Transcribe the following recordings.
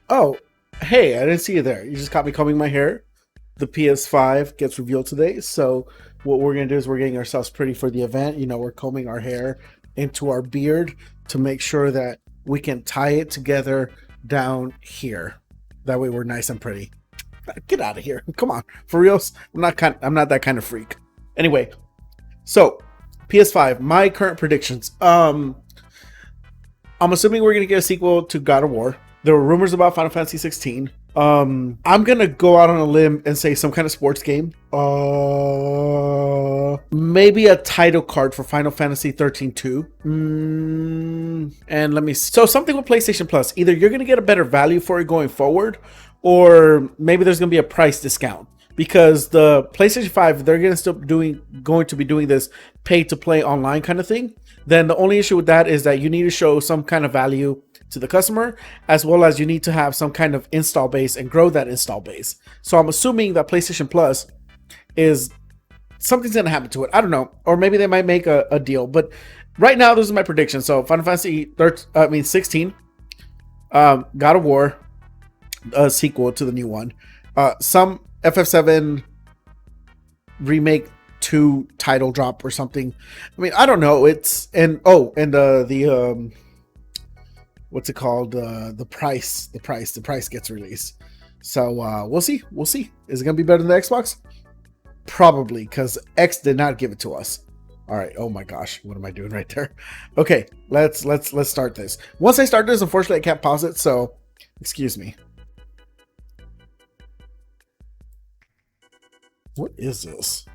Oh, hey, I didn't see you there. You just caught me combing my hair. The PS5 gets revealed today, so what we're gonna do is we're getting ourselves pretty for the event. You know, we're combing our hair into our beard to make sure that we can tie it together down here. That way we're nice and pretty. Get out of here. Come on. For reals? I'm not that kind of freak. Anyway, so PS5, my current predictions. I'm assuming we're gonna get a sequel to God of War. There were rumors about Final Fantasy 16. I'm gonna go out on a limb and say some kind of sports game. Maybe a title card for Final Fantasy 13 2. And let me so something with PlayStation Plus. Either you're gonna get a better value for it going forward, or maybe there's gonna be a price discount. Because the PlayStation 5, they're going to be doing this pay to play online kind of thing. Then the only issue with that is that you need to show some kind of value to the customer, as well as you need to have some kind of install base and grow that install base. So I'm assuming that PlayStation Plus is something's going to happen to it. I don't know, or maybe they might make a deal. But right now, this is my prediction. So Final Fantasy 16, God of War, a sequel to the new one, some FF7 remake 2 title drop or something. I mean, I don't know. It's and the what's it called? The price gets released. So we'll see. Is it gonna be better than the Xbox? Probably, because X did not give it to us. All right. Oh my gosh, what am I doing right there? Okay, let's start this. Once I start this, unfortunately, I can't pause it. So excuse me. What is this?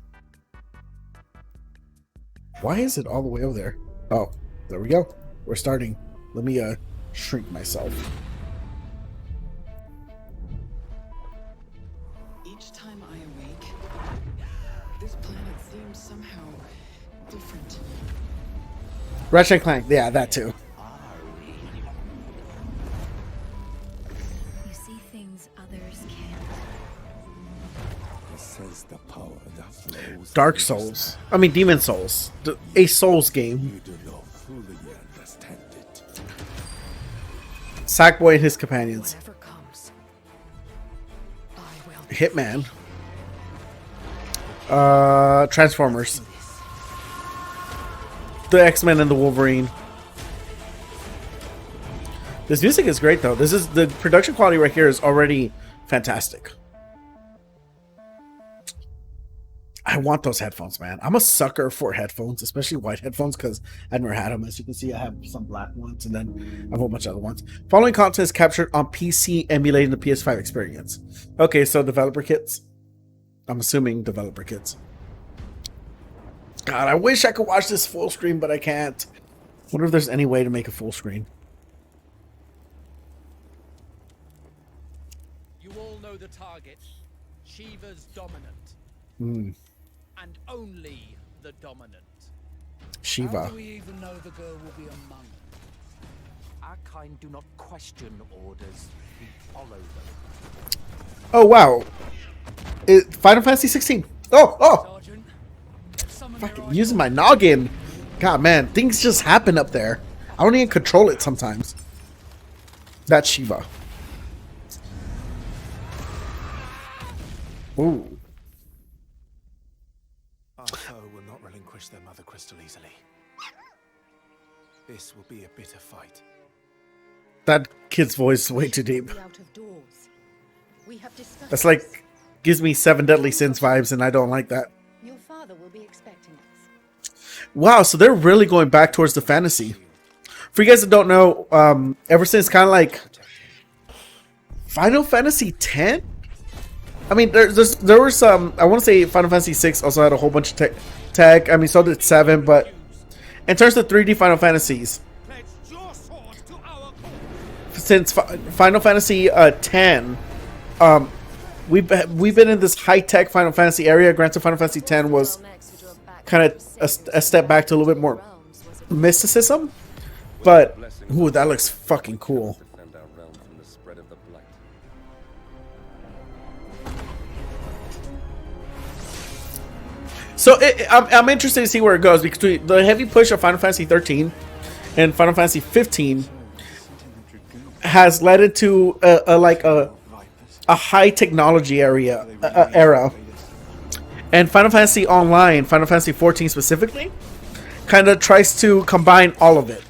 Why is it all the way over there? Oh, there we go. We're starting. Let me shrink myself. Each time I awake, this planet seems somehow different. Ratchet and Clank, yeah, that too. You see things others can't. The power that flows. Dark Souls. I mean, Demon Souls. A Souls game. You do not fully understand it. Sackboy and his companions. Whatever comes, I will. Hitman. Transformers. The X-Men and the Wolverine. This music is great though. This is the production quality right here is already fantastic. I want those headphones, man. I'm a sucker for headphones, especially white headphones, because I've never had them. As you can see, I have some black ones, and then a whole bunch of other ones. Following content is captured on PC, emulating the PS5 experience. Okay, so developer kits. I'm assuming developer kits. God, I wish I could watch this full screen, but I can't. Wonder if there's any way to make a full screen. You all know the target. Shiva's dominant. And only the dominant. Shiva. How do we even know the girl will be among them? Our kind do not question orders, we follow them. Oh wow. Final Fantasy 16. Oh! Sergeant, Fucking using my noggin. God, man, things just happen up there. I don't even control it sometimes. That's Shiva. Ooh. Our foe will not relinquish their mother crystal easily. This will be a bitter fight. That kid's voice is way too deep. Be out of doors. We have discussed That's like, gives me 7 Deadly Sins vibes, and I don't like that. your father will be expecting us. Wow, so they're really going back towards the fantasy. For you guys that don't know, ever since kind of like Final Fantasy X? I mean, there were some, I want to say Final Fantasy 6 also had a whole bunch of tech. I mean, so did 7, but in terms of 3D Final Fantasies, since Final Fantasy 10, we've been in this high-tech Final Fantasy area. Granted, Final Fantasy 10 was kind of a step back to a little bit more mysticism, but ooh, that looks fucking cool. So I'm interested to see where it goes, because the heavy push of Final Fantasy 13 and Final Fantasy 15 has led into a high technology era. And Final Fantasy Online, Final Fantasy 14 specifically, kind of tries to combine all of it.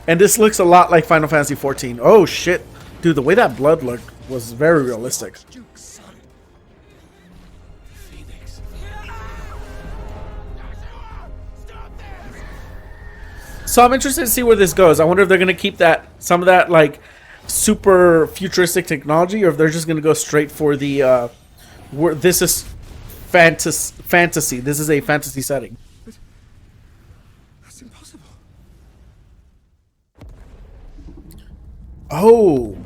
And this looks a lot like Final Fantasy 14. Oh shit. Dude, the way that blood looked was very realistic. So I'm interested to see where this goes. I wonder if they're going to keep some of that like super futuristic technology, or if they're just going to go straight for the where this is fantasy. This is a fantasy setting. That's impossible. Oh,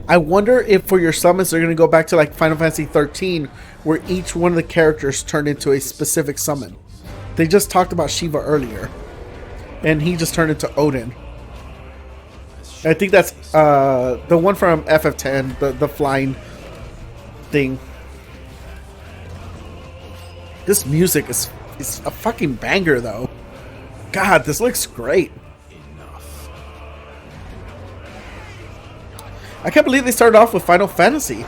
I wonder if for your summons they're going to go back to like Final Fantasy 13, where each one of the characters turned into a specific summon. They just talked about Shiva earlier, and he just turned into Odin. I think that's the one from FF10, the flying thing. This music is a fucking banger, though. God, this looks great. Enough. I can't believe they started off with Final Fantasy.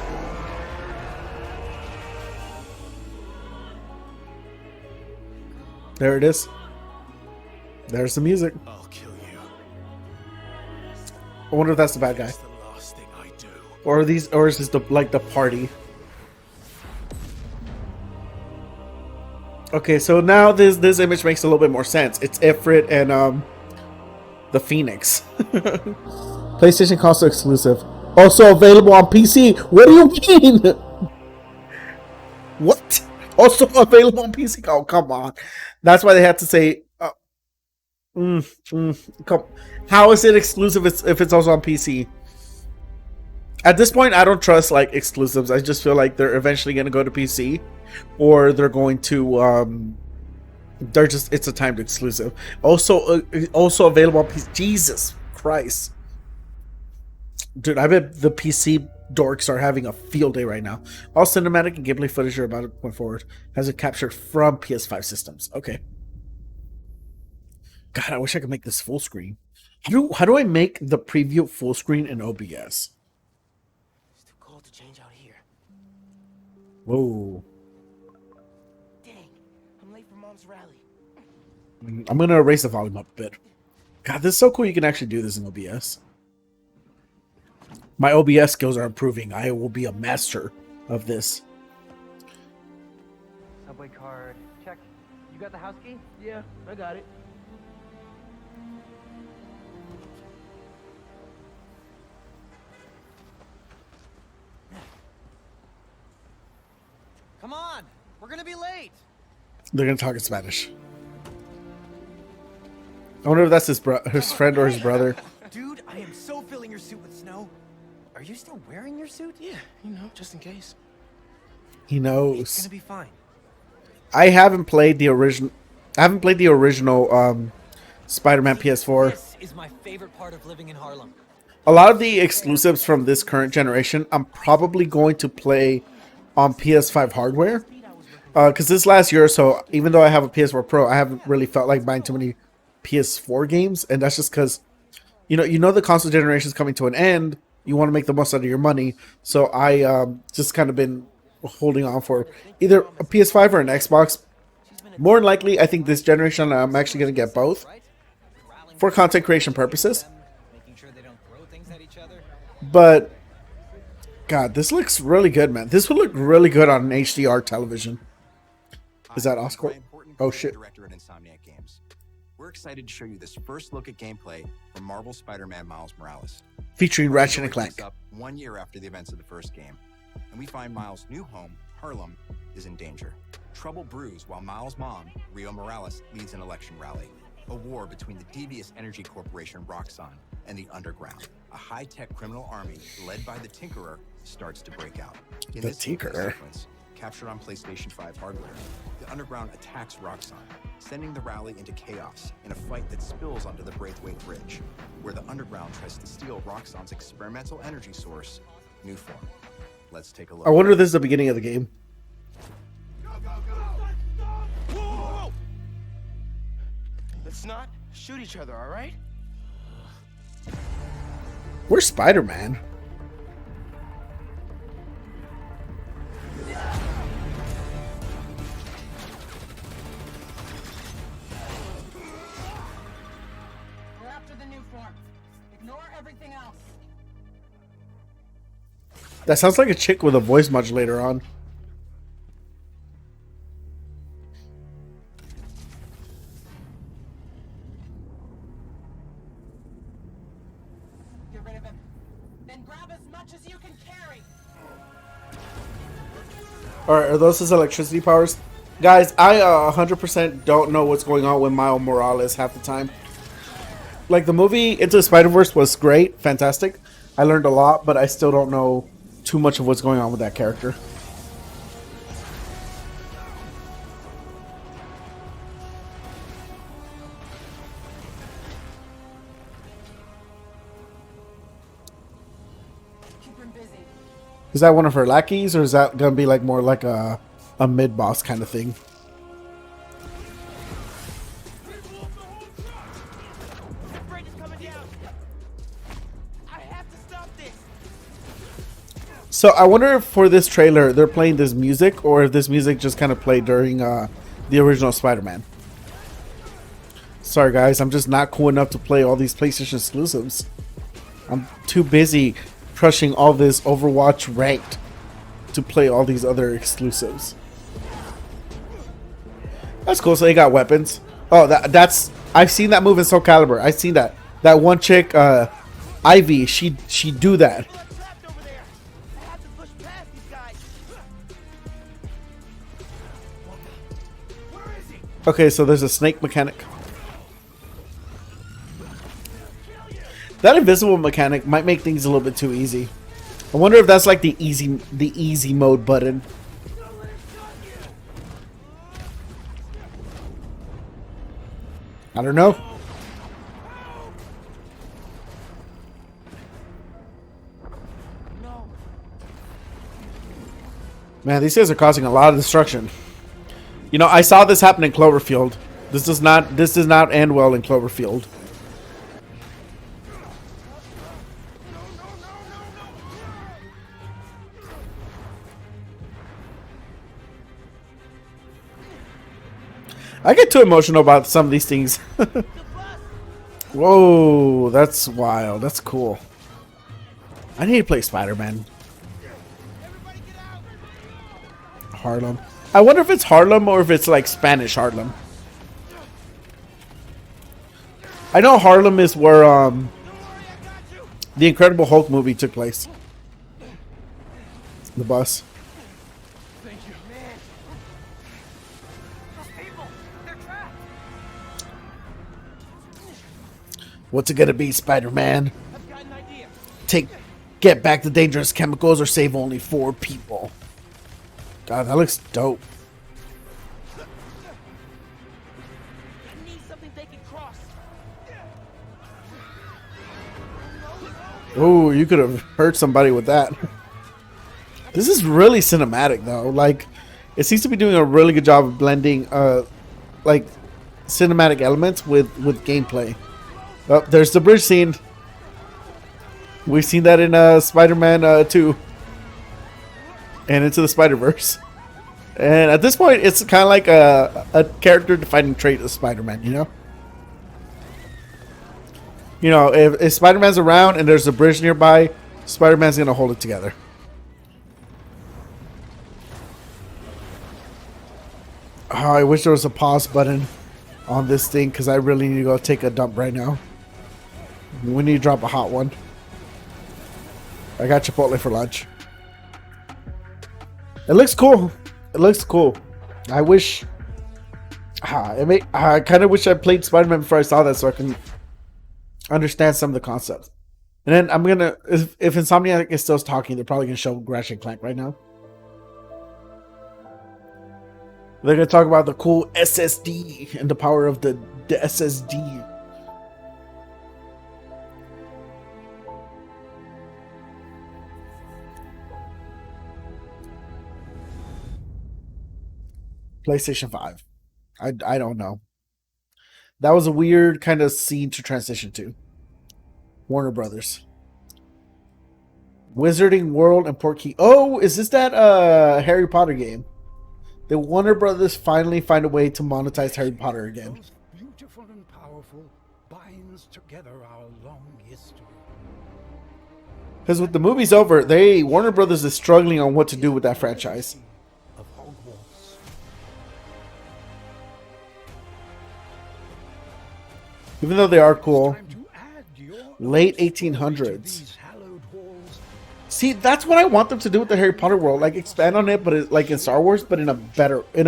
There it is. There's the music. I'll kill you. I wonder if that's the bad guy, It's the last thing I do. or is this the party? Okay, so now this image makes a little bit more sense. It's Ifrit and the Phoenix. PlayStation console exclusive. Also available on PC. What do you mean? What? Also available on PC? Oh, come on. That's why they had to say. Come. How is it exclusive if it's also on PC? At this point, I don't trust like exclusives. I just feel like they're eventually going to go to PC, or they're going to it's a timed exclusive. Also available on PC. Jesus Christ, dude! I bet the PC dorks are having a field day right now. All cinematic and gameplay footage are about to point forward. Has it captured from PS5 systems? Okay. God, I wish I could make this full screen. How do I make the preview full screen in OBS? It's too cold to change out here. Whoa. Dang, I'm late for Mom's rally. I'm gonna raise the volume up a bit. God, this is so cool you can actually do this in OBS. My OBS skills are improving. I will be a master of this. Subway card, check. You got the house key? Yeah, I got it. Come on, we're gonna be late. They're gonna talk in Spanish. I wonder if that's his friend or his brother. Dude, I am so filling your suit with snow. Are you still wearing your suit? Yeah, you know, just in case. He It's knows. gonna be fine. I haven't played the original. Spider-Man PS4. This is my favorite part of living in Harlem. A lot of the exclusives from this current generation, I'm probably going to play on PS5 hardware. Because this last year or so, even though I have a PS4 Pro, I haven't really felt like buying too many PS4 games, and that's just because, you know the console generation is coming to an end. You want to make the most out of your money, so I just kind of been holding on for either a PS5 or an Xbox. More than likely, I think this generation I'm actually going to get both for content creation purposes. Making sure they don't throw things at each other. But God, this looks really good, man. This would look really good on an HDR television. Is that Oscar? Oh shit. Director at Insomniac Games. We're excited to show you this first look at gameplay from Marvel Spider-Man Miles Morales. Featuring Ratchet and Story Clank. picks up 1 year after the events of the first game, and we find Miles' new home, Harlem, is in danger. Trouble brews while Miles' mom, Rio Morales, leads an election rally. A war between the devious energy corporation Roxxon and the Underground. A high-tech criminal army led by the Tinkerer starts to break out. In The this Tinkerer? sequence, captured on PlayStation 5 hardware, the Underground attacks Roxxon, sending the rally into chaos in a fight that spills onto the Braithwaite Bridge, where the Underground tries to steal Roxxon's experimental energy source, Newform. Let's take a look. I wonder if this is the beginning of the game. Whoa! Let's not shoot each other, all right? Where's Spider-Man? everything else. That sounds like a chick with a voice modulator on. Get rid of him. Then grab as much as you can carry. Alright, are those his electricity powers? Guys, I 100% don't know what's going on with Miles Morales half the time. Like, the movie Into the Spider-Verse was great, fantastic. I learned a lot, but I still don't know too much of what's going on with that character. Keep him busy. Is that one of her lackeys, or is that gonna be like more like a mid-boss kind of thing? So I wonder if for this trailer they're playing this music, or if this music just kind of played during the original Spider-Man. Sorry guys, I'm just not cool enough to play all these PlayStation exclusives. I'm too busy crushing all this Overwatch ranked to play all these other exclusives. That's cool. So they got weapons. Oh, that's I've seen that move in Soul Calibur. I've seen that. That one chick, Ivy. She do that. Okay, so there's a snake mechanic. That invisible mechanic might make things a little bit too easy. I wonder if that's like the easy mode button. I don't know. Man, these guys are causing a lot of destruction. You know, I saw this happen in Cloverfield. This does not end well in Cloverfield. I get too emotional about some of these things. Whoa, that's wild. That's cool. I need to play Spider-Man. Harlem. I wonder if it's Harlem or if it's like Spanish Harlem. I know Harlem is where the Incredible Hulk movie took place. The bus. Thank you. Man. Those people, they're trapped. What's it gonna be, Spider-Man? I've got an idea. Get back the dangerous chemicals or save only 4 people. God, that looks dope. I need something they can cross. Oh, you could have hurt somebody with that. This is really cinematic, though. Like, it seems to be doing a really good job of blending, like, cinematic elements with gameplay. Oh, there's the bridge scene. We've seen that in Spider-Man 2 and Into the Spider-Verse. And at this point, it's kind of like a character-defining trait of Spider-Man, you know? You know, if Spider-Man's around and there's a bridge nearby, Spider-Man's going to hold it together. Oh, I wish there was a pause button on this thing because I really need to go take a dump right now. We need to drop a hot one. I got Chipotle for lunch. It looks cool. It looks cool. I wish... I kind of wish I played Spider-Man before I saw that so I can understand some of the concepts. And then I'm going to... If Insomniac is still talking, they're probably going to show Ratchet & Clank right now. They're going to talk about the cool SSD and the power of the SSD. PlayStation 5. I don't know. That was a weird kind of scene to transition to. Warner Brothers. Wizarding World and Portkey. Oh, is this that Harry Potter game? The Warner Brothers finally find a way to monetize Harry Potter again. Beautiful and powerful binds together our long history. Because with the movie's over, Warner Brothers is struggling on what to do with that franchise. Of Hogwarts. Even though they are cool. Time to add your Late own 1800s. story to these hallowed halls. See, that's what I want them to do with the Harry Potter world. Like, expand on it, but like in Star Wars, but in a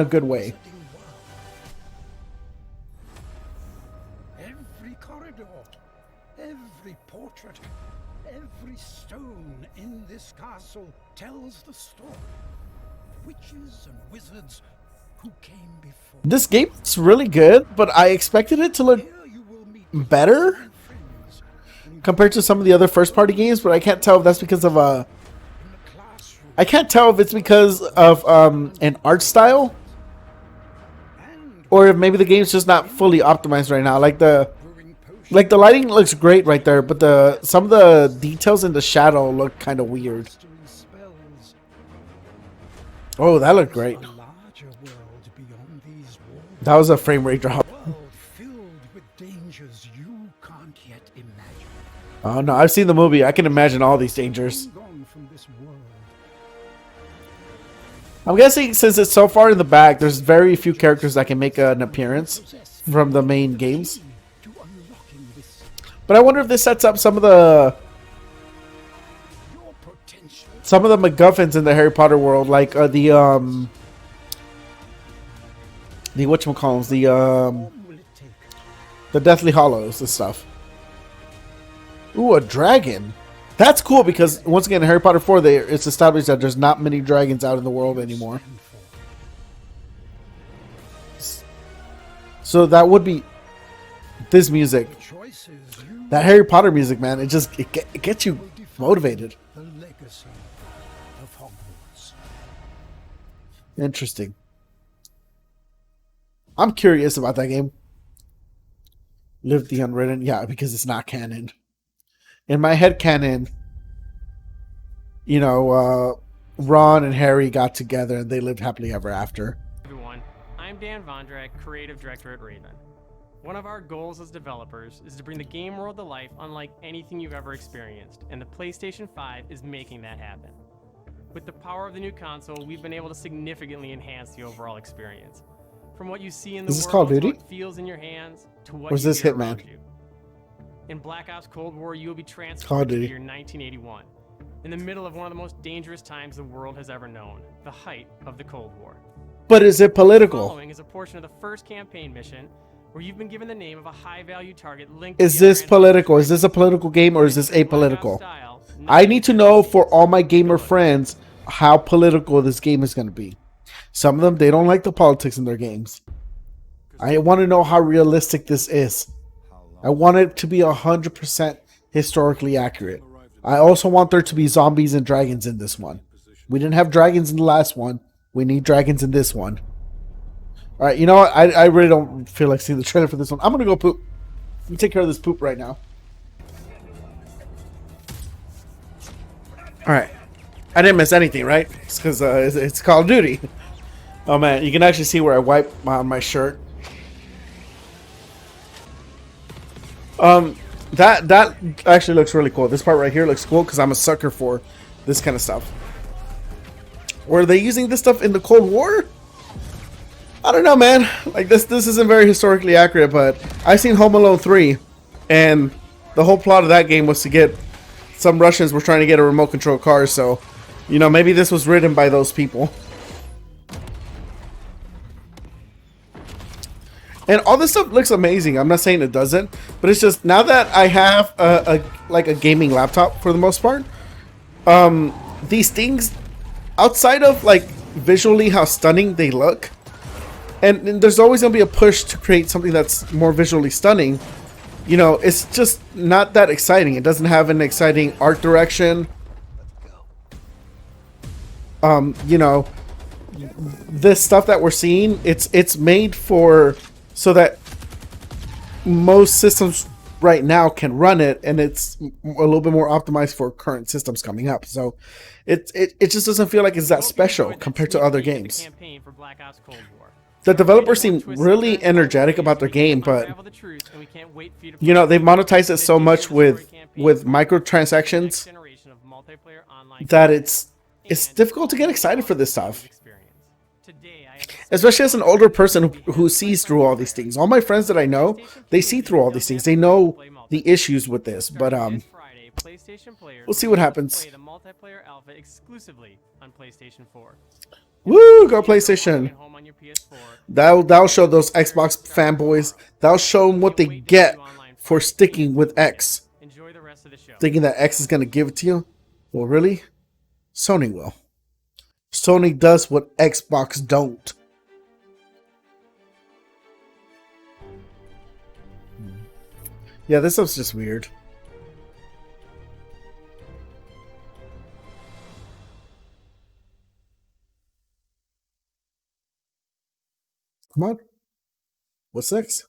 good way. Every corridor, every portrait, every stone in this castle tells the story of witches and wizards who came before. This game's really good, but I expected it to look Here you will meet better friends and compared to some of the other first-party games, but I can't tell if that's because of in the classroom I can't tell if it's because of an art style, and or if maybe the game's just not fully optimized right now. Like the brewing potions. Like the lighting looks great right there, but some of the details in the shadow look kind of weird. Mastering spells. Oh, that looked great. A larger world beyond these walls. That was a frame rate drop. World filled with dangers you can't yet imagine. Oh no, I've seen the movie. I can imagine all these dangers. Gone from this world. I'm guessing since it's so far in the back, there's very few characters that can make an appearance from the main games. To unlocking this But I wonder if this sets up some of your potential. the MacGuffins in the Harry Potter world, like the whatchamacallits, What will it take? the Deathly Hollows and stuff. Ooh, a dragon. That's cool because once again, in Harry Potter 4, it's established that there's not many dragons out in the world anymore. So that would be this music, Choices you that Harry Potter music, man. It gets you motivated. the legacy of Hogwarts. Interesting. I'm curious about that game. Live the Unwritten, yeah, because it's not canon. In my head canon, you know, Ron and Harry got together and they lived happily ever after. Everyone, I'm Dan Vondrak, creative director at Raven. One of our goals as developers is to bring the game world to life unlike anything you've ever experienced, and the PlayStation 5 is making that happen. With the power of the new console, we've been able to significantly enhance the overall experience. From what you see in the Is this world Call of to Duty? what feels in your hands to what Or is you this hear Hitman? around you. In Black Ops Cold War, you will be Call of transported to the Duty. year 1981, in the middle of one of the most dangerous times the world has ever known, the height of the Cold War. But is it political? Following is a portion of the first campaign mission where you've been given the name of a high-value target linked Is to the this Iron political? Is this a political game or is this apolitical? I need to know for all my gamer friends how political this game is going to be. Some of them, they don't like the politics in their games. I want to know how realistic this is. I want it to be 100% historically accurate. I also want there to be zombies and dragons in this one. We didn't have dragons in the last one. We need dragons in this one. Alright, you know what? I really don't feel like seeing the trailer for this one. I'm going to go poop. Let me take care of this poop right now. Alright. I didn't miss anything, right? It's because it's Call of Duty. Oh man, you can actually see where I wipe on my shirt. That actually looks really cool. This part right here looks cool because I'm a sucker for this kind of stuff. Were they using this stuff in the Cold War? I don't know, man. Like this isn't very historically accurate, but I've seen Home Alone 3, and the whole plot of that game was to get some Russians were trying to get a remote control car, so you know, maybe this was written by those people. And all this stuff looks amazing. I'm not saying it doesn't, but it's just now that I have a gaming laptop for the most part, these things outside of like visually how stunning they look, and there's always gonna be a push to create something that's more visually stunning. You know, it's just not that exciting. It doesn't have an exciting art direction. You know, this stuff that we're seeing, it's made for so that most systems right now can run it, and it's a little bit more optimized for current systems coming up. So it just doesn't feel like it's that special compared to other games. The developers seem really energetic about their game, but you know, they've monetized it so much with microtransactions multiplayer online that it's difficult to get excited for this stuff. experience. Today, I have Especially as an older person who sees through all these things. All my friends that I know, they see through all these things. They know the issues with this, but Friday, PlayStation players we'll see what happens. play the multiplayer alpha exclusively on PlayStation 4. Woo, go PlayStation. Home on your PS4. That'll show those Xbox fanboys. That'll show them what they get for sticking with X. Enjoy the rest of the show. Thinking that X is going to give it to you? Well, really? Sony will. Sony does what Xbox don't. Yeah, this stuff's just weird. Come on. What's next?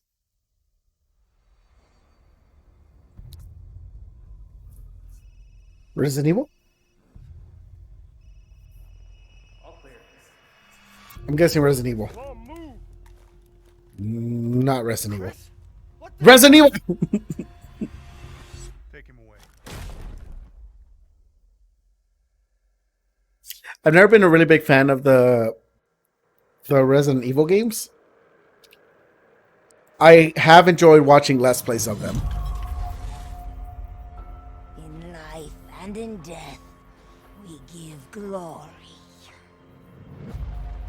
Resident Evil? I'm guessing Resident Evil. Not Resident Evil. Resident Evil! Take him away. I've never been a really big fan of the Resident Evil games. I have enjoyed watching Let's Plays of them. In life and in death, we give glory.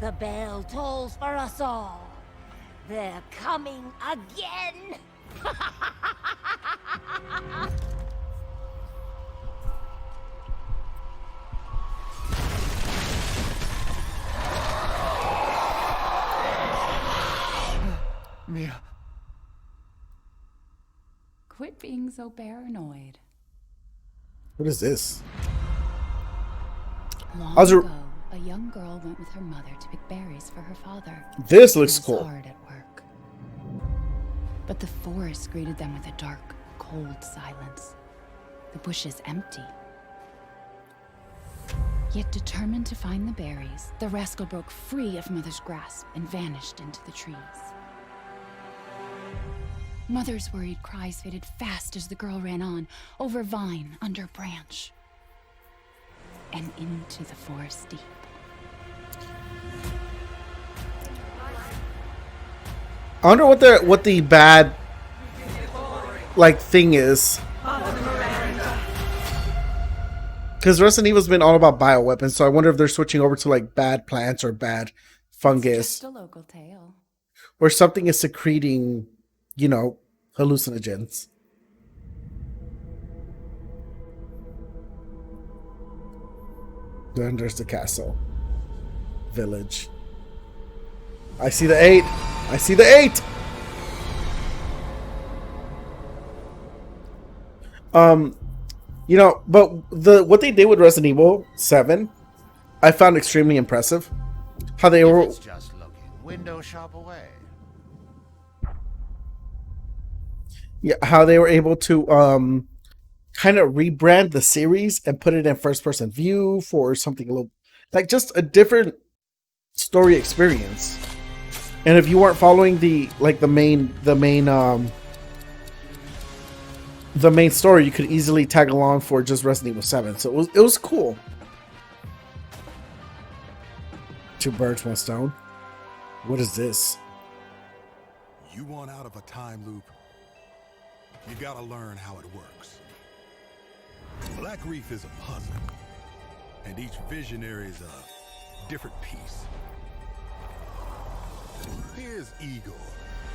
The bell tolls for us all. They're coming again. Mia. Quit being so paranoid. What is this? Long How's ago, a young girl went with her mother to pick berries for her father. This looks It was cool. hard at work. But the forest greeted them with a dark, cold silence. The bushes empty. Yet determined to find the berries, the rascal broke free of Mother's grasp and vanished into the trees. Mother's worried cries faded fast as the girl ran on, over vine, under branch, and into the forest deep. I wonder what the bad thing is. Because Resident Evil's been all about bioweapons, so I wonder if they're switching over to bad plants or bad fungus. Just a local tale. Or something is secreting, hallucinogens. Then there's the castle. Village. I see the 8. I see the 8. But what they did with Resident Evil 7, I found extremely impressive. How they were just looking window shop away. Yeah, how they were able to kind of rebrand the series and put it in first person view for something a little just a different story experience. And if you weren't following the main story, you could easily tag along for just Resident Evil 7. So it was cool. 2 birds, 1 stone. What is this? You want out of a time loop? You gotta learn how it works. Black Reef is a puzzle, and each visionary is a different piece. Here's Igor.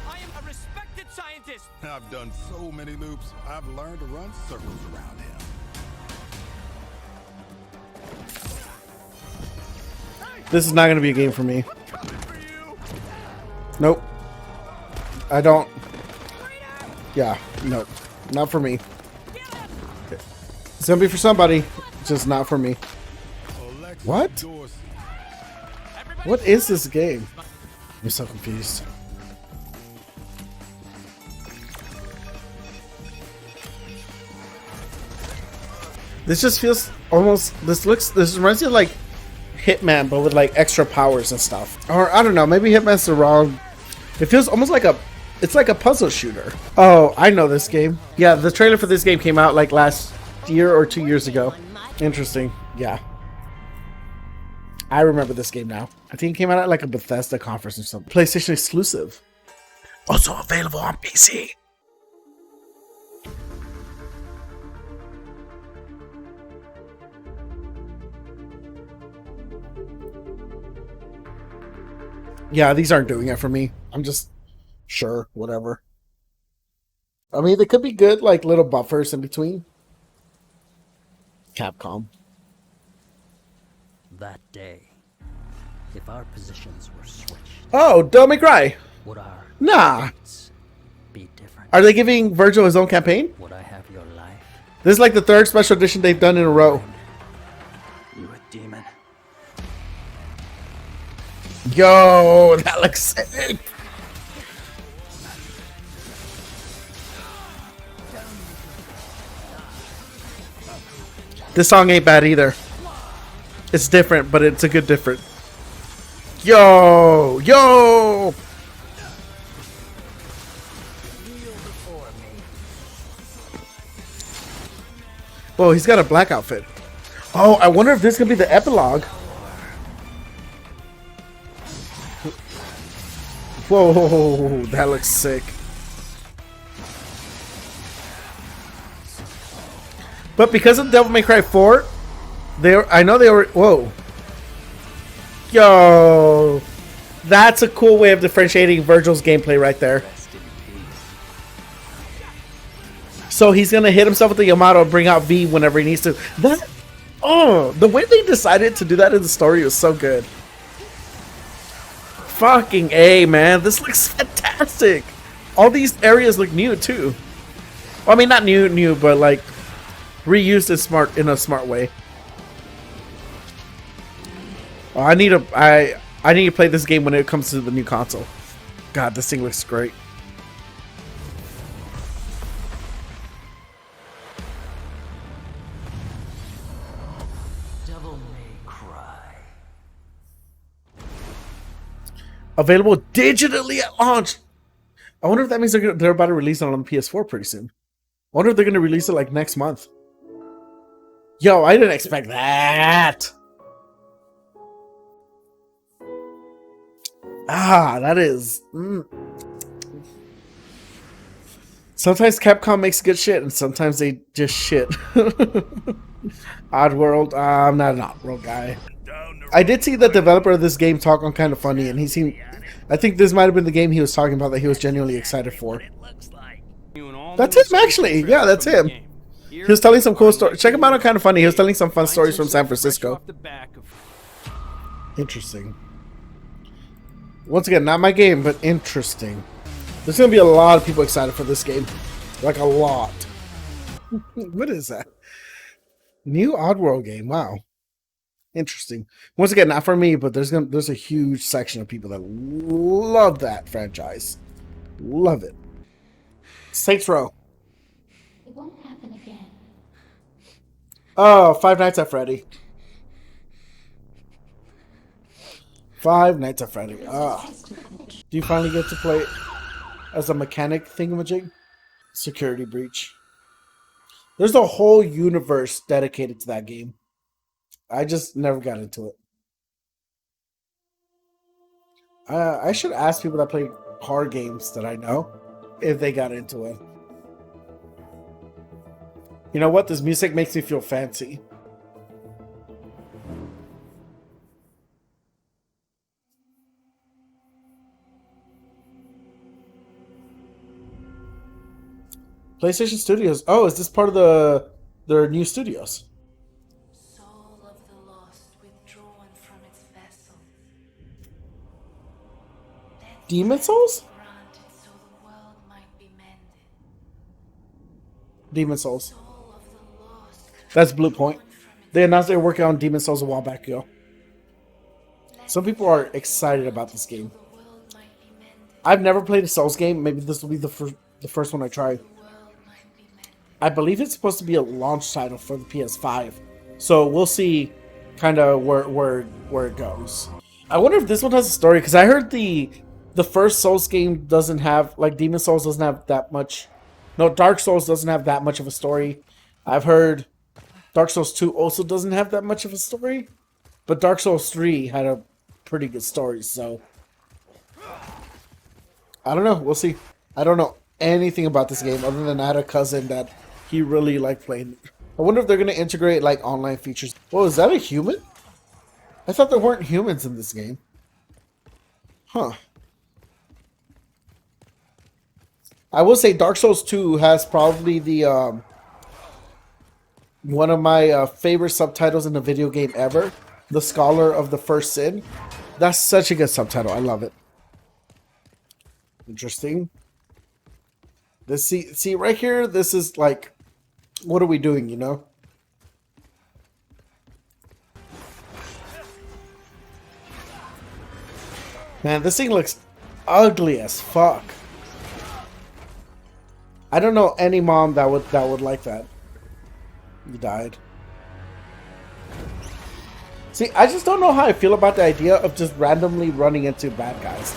I am a respected scientist. I've done so many loops, I've learned to run circles around him. This is not going to be a game for me. Nope. I don't. Yeah, nope. Not for me. It's going to be for somebody. Just not for me. What? What is this game? I'm so confused. This just feels almost. This reminds me of Hitman, but with extra powers and stuff. Or I don't know, maybe Hitman's the wrong. It feels almost it's like a puzzle shooter. Oh, I know this game. Yeah, the trailer for this game came out last year or 2 years ago. Interesting. Yeah. I remember this game now. I think it came out at like a Bethesda conference or something. PlayStation exclusive. Also available on PC. Yeah, these aren't doing it for me. I'm just sure, whatever. I mean, they could be good, like little buffers in between. Capcom. That day, if our positions were switched, Oh, Devil May Cry. would our Nah. fates be different? Are they giving Vergil his own campaign? Would I have your life? This is like the third special edition they've done in a row. You a demon? Yo, that looks sick. This song ain't bad either. It's different, but it's a good different. Yo, yo. Whoa, he's got a black outfit. Oh, I wonder if this could be the epilogue. Whoa, that looks sick. But because of Devil May Cry 4, I know they were. Whoa. Yo. That's a cool way of differentiating Vergil's gameplay right there. So he's going to hit himself with the Yamato and bring out V whenever he needs to. The way they decided to do that in the story was so good. Fucking A, man. This looks fantastic. All these areas look new, too. Well, I mean, not new, but like reused in a smart way. Oh, I need to play this game when it comes to the new console. God, this thing looks great. Devil May Cry. Available digitally at launch. I wonder if that means they're about to release it on the PS4 pretty soon. I wonder if they're going to release it like next month. Yo, I didn't expect that. That is. Sometimes Capcom makes good shit, and sometimes they just shit. Oddworld. I'm not an Oddworld guy. I did see the developer of this game talk on Kind of Funny, and he seemed. I think this might have been the game he was talking about that he was genuinely excited for. That's him, actually. Yeah, that's him. He was telling some cool stories. Check him out on Kind of Funny. He was telling some fun stories from San Francisco. Interesting. Once again, not my game, but interesting. There's going to be a lot of people excited for this game. Like, a lot. What is that? New Oddworld game. Wow. Interesting. Once again, not for me, but there's a huge section of people that love that franchise. Love it. Saints Row. It won't happen again. Oh, Five Nights at Freddy. Five Nights at Freddy. Do you finally get to play as a mechanic thingamajig? Security breach. There's a whole universe dedicated to that game. I just never got into it. I should ask people that play car games that I know if they got into it. You know what? This music makes me feel fancy. PlayStation Studios. Oh, is this part of their new studios? Soul of the lost withdrawn from its vessel. Demon Souls? Granted so the world might be mended. Demon Souls. That's Bluepoint. They announced they were working on Demon Souls a while back ago. Some people are excited about this game. I've never played a Souls game. Maybe this will be the first one I try. I believe it's supposed to be a launch title for the PS5. So we'll see kind of where it goes. I wonder if this one has a story, because I heard the first Souls game doesn't have, like, Demon Souls doesn't have that much. No, Dark Souls doesn't have that much of a story. I've heard Dark Souls 2 also doesn't have that much of a story, but Dark Souls 3 had a pretty good story, so I don't know. We'll see. I don't know anything about this game other than I had a cousin that he really liked playing. I wonder if they're going to integrate like online features. Whoa, is that a human? I thought there weren't humans in this game. Huh. I will say Dark Souls 2 has probably the one of my favorite subtitles in a video game ever. The Scholar of the First Sin. That's such a good subtitle. I love it. Interesting. This see right here, this is like, what are we doing, you know? Man, this thing looks ugly as fuck. I don't know any mom that would like that. You died. See, I just don't know how I feel about the idea of just randomly running into bad guys.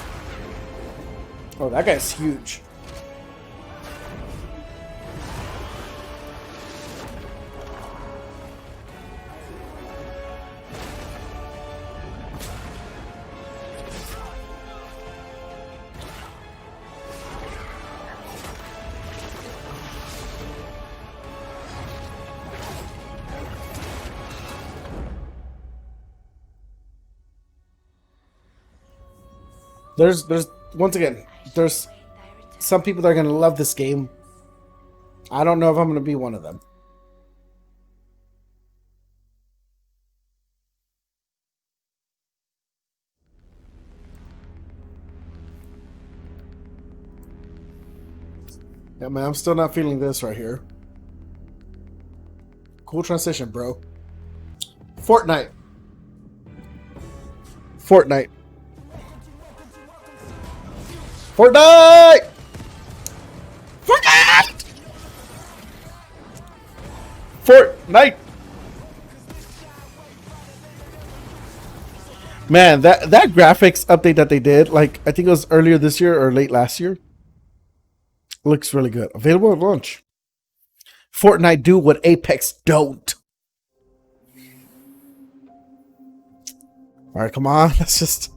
Oh, that guy's huge. There's once again, there's some people that are gonna love this game. I don't know if I'm gonna be one of them. Yeah, man, I'm still not feeling this right here. Cool transition, bro. Fortnite. Fortnite. Fortnite! Fortnite! Fortnite! Man, that graphics update that they did, like, I think it was earlier this year or late last year, looks really good. Available at launch. Fortnite do what Apex don't. Alright, come on. Let's just...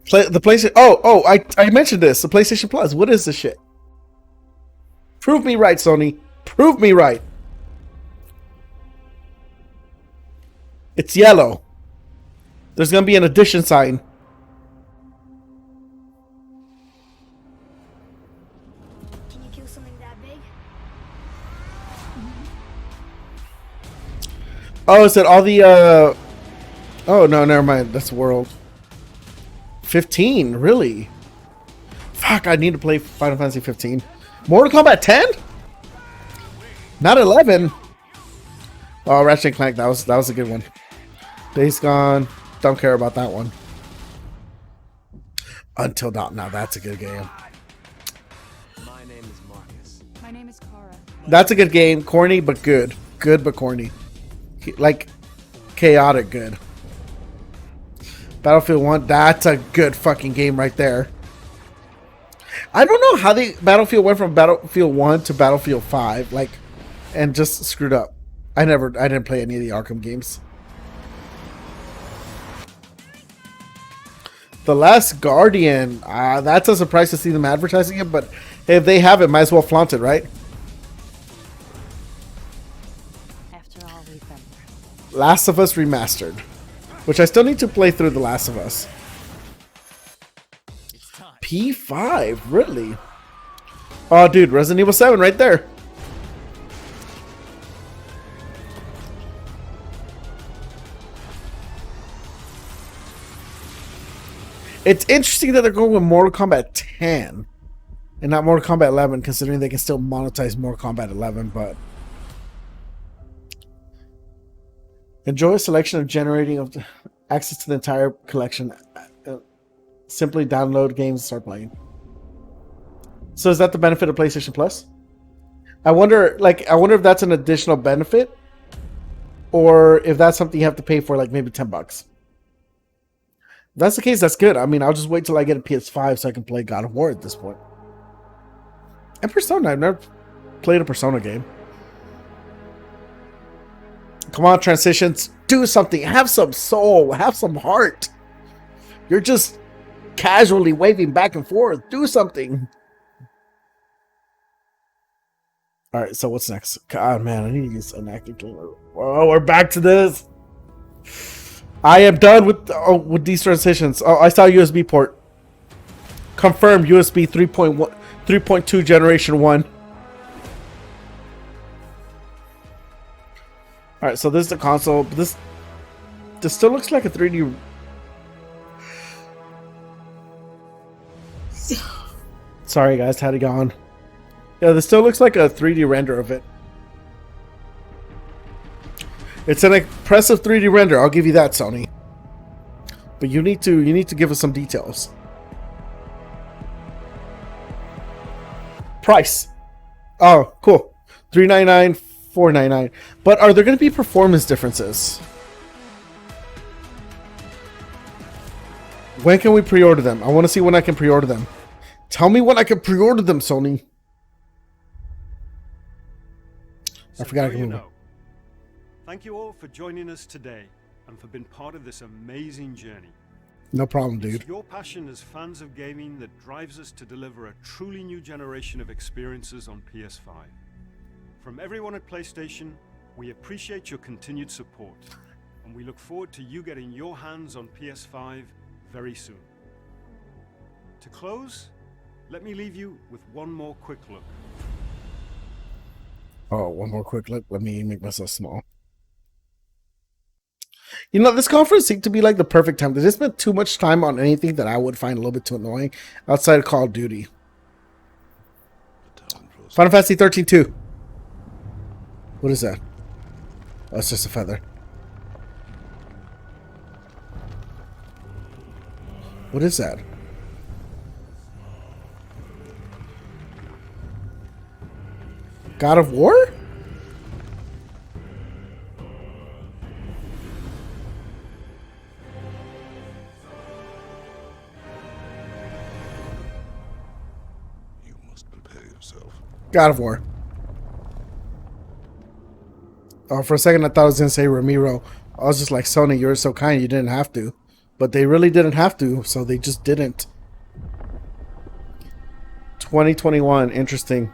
play the PlayStation... Oh, I mentioned this. The PlayStation Plus. What is this shit? Prove me right, Sony. Prove me right. It's yellow. There's going to be an addition sign. Can you kill something that big? Oh, is it all the... Oh, no, never mind. That's World. 15, really? Fuck, I need to play Final Fantasy 15. Mortal Kombat 10? Not 11. Oh, Ratchet & Clank, that was a good one. Days Gone, don't care about that one. Until Dawn, now that's a good game. My name is Marcus. My name is Kara. That's a good game, corny but good. Good but corny. Like, chaotic good. Battlefield 1, that's a good fucking game right there. I don't know how the Battlefield went from Battlefield 1 to Battlefield 5, like, and just screwed up. I didn't play any of the Arkham games. The Last Guardian, that's a surprise to see them advertising it, but if they have it, might as well flaunt it, right? After all we've been through. Last of Us Remastered. Which I still need to play through The Last of Us. P5, really? Oh, dude, Resident Evil 7 right there. It's interesting that they're going with Mortal Kombat 10 and not Mortal Kombat 11, considering they can still monetize Mortal Kombat 11, but... Enjoy a selection of generating of access to the entire collection. Simply download games and start playing. So is that the benefit of PlayStation Plus? I wonder if that's an additional benefit, or if that's something you have to pay for, like maybe $10. If that's the case, that's good. I mean, I'll just wait till I get a PS5 so I can play God of War at this point. And Persona. I've never played a Persona game. Come on, transitions. Do something. Have some soul. Have some heart. You're just casually waving back and forth. Do something. All right, so what's next? God, man, I need to use an acting killer. Oh, we're back to this. I am done with these transitions. Oh, I saw USB port. Confirmed USB 3.2 generation 1. All right, so this is the console. This still looks like a 3D. Sorry, guys, had it gone. Yeah, this still looks like a 3D render of it. It's an impressive 3D render. I'll give you that, Sony. But you need to give us some details. Price. Oh, cool. $399, $499. But are there going to be performance differences? When can we pre-order them? I want to see when I can pre-order them. Tell me when I can pre-order them, Sony. I forgot I can move. Thank you all for joining us today and for being part of this amazing journey. No problem, dude. It's your passion as fans of gaming that drives us to deliver a truly new generation of experiences on PS5. From everyone at PlayStation, we appreciate your continued support, and we look forward to you getting your hands on PS5 very soon. To close, let me leave you with one more quick look. Oh, one more quick look. Let me make myself small. You know, this conference seemed to be like the perfect time. They just spent too much time on anything that I would find a little bit too annoying outside of Call of Duty. Final Fantasy 13-2. What is that? Oh, it's just a feather. What is that? God of War? You must prepare yourself. God of War. Oh, for a second I thought I was going to say Ramiro. I was just like, Sony, you're so kind, you didn't have to. But they really didn't have to, so they just didn't. 2021, interesting.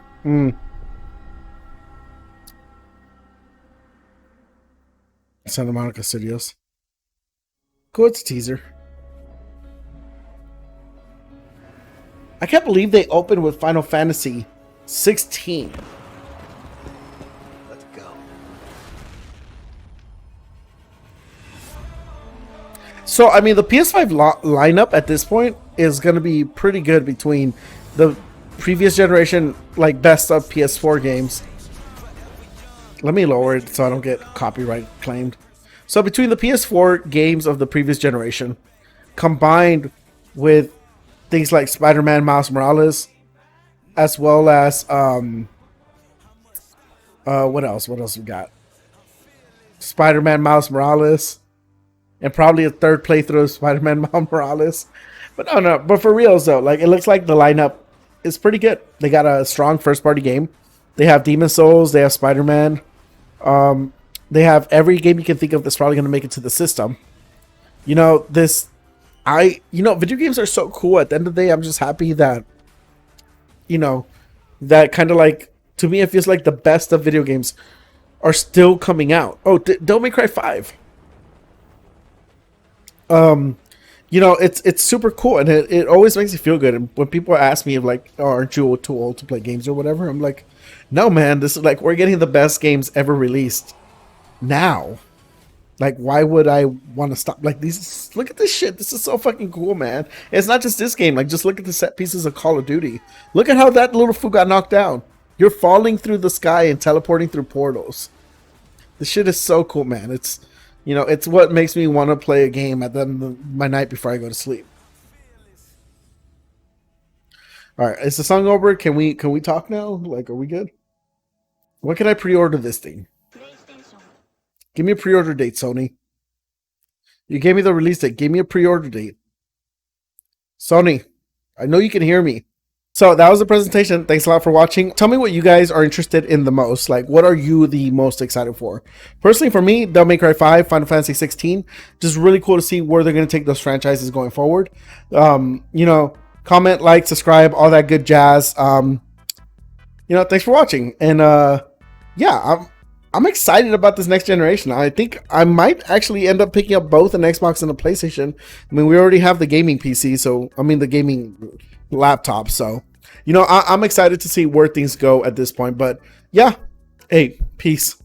Santa Monica Studios. Cool, it's a teaser. I can't believe they opened with Final Fantasy 16. Let's go. So, I mean, the PS5 lineup at this point is going to be pretty good between the previous generation, like, best of PS4 games. Let me lower it so I don't get copyright claimed. So between the PS4 games of the previous generation, combined with things like Spider-Man, Miles Morales, as well as what else? What else we got? Spider-Man, Miles Morales, and probably a third playthrough of Spider-Man, Miles Morales. But no. But for reals though, like it looks like the lineup is pretty good. They got a strong first-party game. They have Demon Souls. They have Spider-Man. They have every game you can think of that's probably going to make it to the system. You know, video games are so cool. At the end of the day, I'm just happy that, you know, that kind of like, to me, it feels like the best of video games are still coming out. Oh, Devil May Cry 5. You know, it's super cool, and it always makes you feel good. And when people ask me, like, oh, aren't you too old to play games or whatever? I'm like, no, man, this is like, we're getting the best games ever released now. Like, why would I want to stop? Like, look at this shit. This is so fucking cool, man. It's not just this game. Like, just look at the set pieces of Call of Duty. Look at how that little fool got knocked down. You're falling through the sky and teleporting through portals. This shit is so cool, man. It's, you know, it's what makes me want to play a game at the end of my night before I go to sleep. All right, is the song over? Can we talk now? Like, are we good? When can I pre-order this thing? Give me a pre-order date, Sony. You gave me the release date. Give me a pre-order date. Sony, I know you can hear me. Sony. So that was the presentation. Thanks a lot for watching. Tell me what you guys are interested in the most. Like, what are you the most excited for? Personally, for me, Devil May Cry 5, Final Fantasy 16, just really cool to see where they're going to take those franchises going forward. You know, comment, like, subscribe, all that good jazz. You know, thanks for watching. And yeah, I'm excited about this next generation. I think I might actually end up picking up both an Xbox and a PlayStation. I mean, we already have the gaming PC, so I mean the gaming laptop. So, you know, I'm excited to see where things go at this point. But yeah, hey, peace.